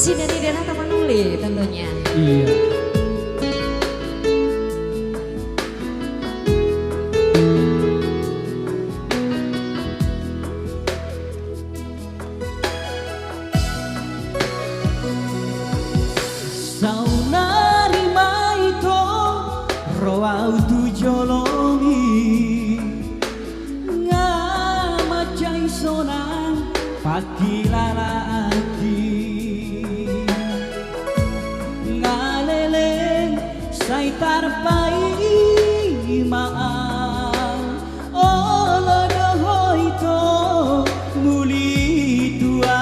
Masih dari daerah Tapanuli tentunya. Iya. Saunari maito roa utu jolongi ngamacai sonang pakilalaki ngaleleng saitar pai maang olodo hoito muli tua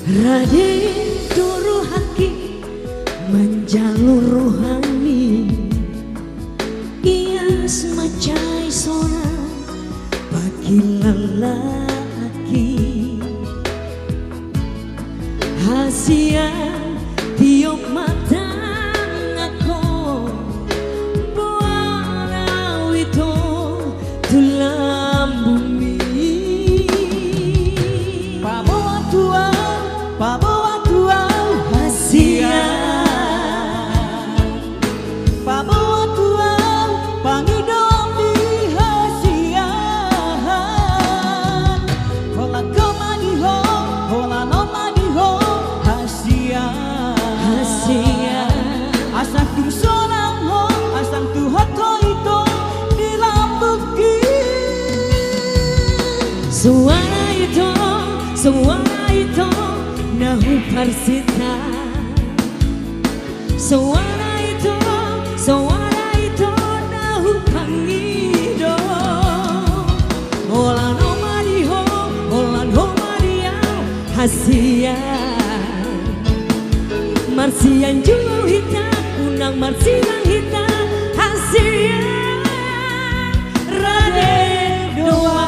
Raden Doro Haki menjalur rohani, ia semacai seorang bagi lelaki. Hasian tiup mata aku, buana itu tulang bumi. Pabawa tua hasia Pabawa tua pangidomi hasia Hola komadiho Hola nomadiho hasia Asang tu sonang ho Asang tu hoto itu di lambuki Suara itu nahu parsita. Suara itu nahu pangido. Hola nomadiho, hola nomadiao hasia. Marsian jauh hita, unang marsian hita hasia. Raden doa.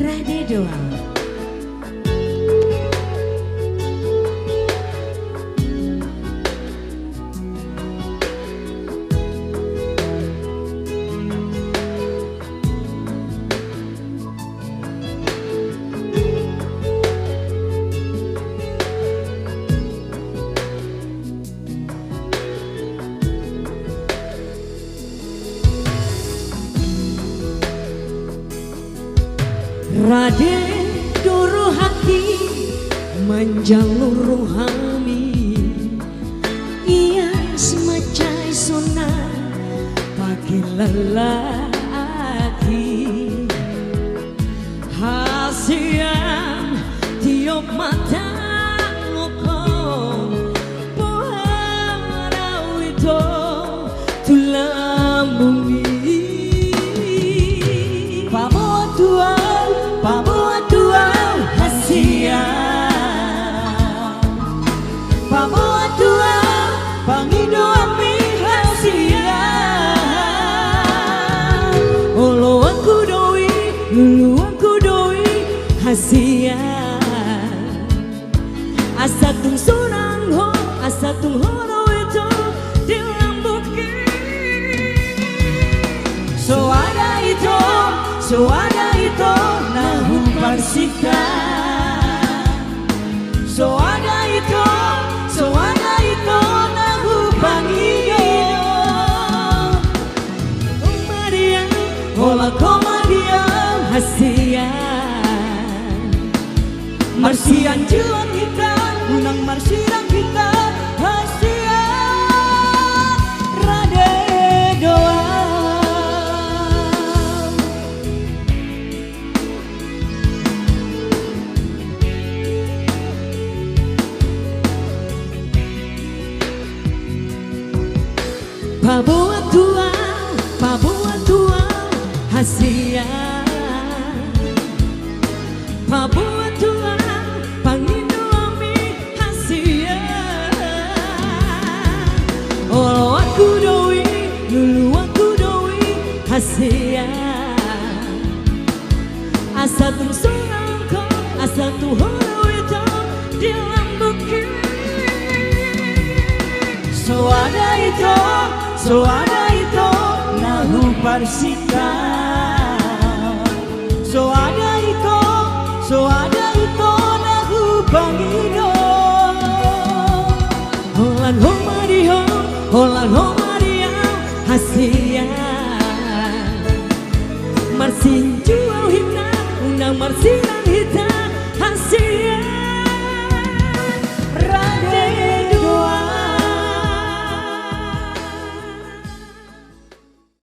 Rade doang. Raden Doro Haki menjalur rohani, ia semacai sonar bagi lelaki. Hasian tiup mata ngokong buharau itu tulang bumi. Pabawa tua hasia Pabawa tua pangidomi hasia Olo aku doi, lulu aku doi hasia. Asatung sorang ho, asatung horo itu di lambuki. So ada itu nahu parsika So ada itu nahu pangido Maria, Hola komadia hasia. Marsian juang kita unang marsian kita hasia Raden doa Pabawa tua hasia. Pabawa tua pangidomi hasia. Olo aku doi, lulu aku doi hasia. Asatung sorang ko, asatung horo itu di lambuki. So ada itu nahu parsika. So ada itu nahu bangido. Holan ho mariho, holan ho maria hasia. Marsin juau himna, unang marsina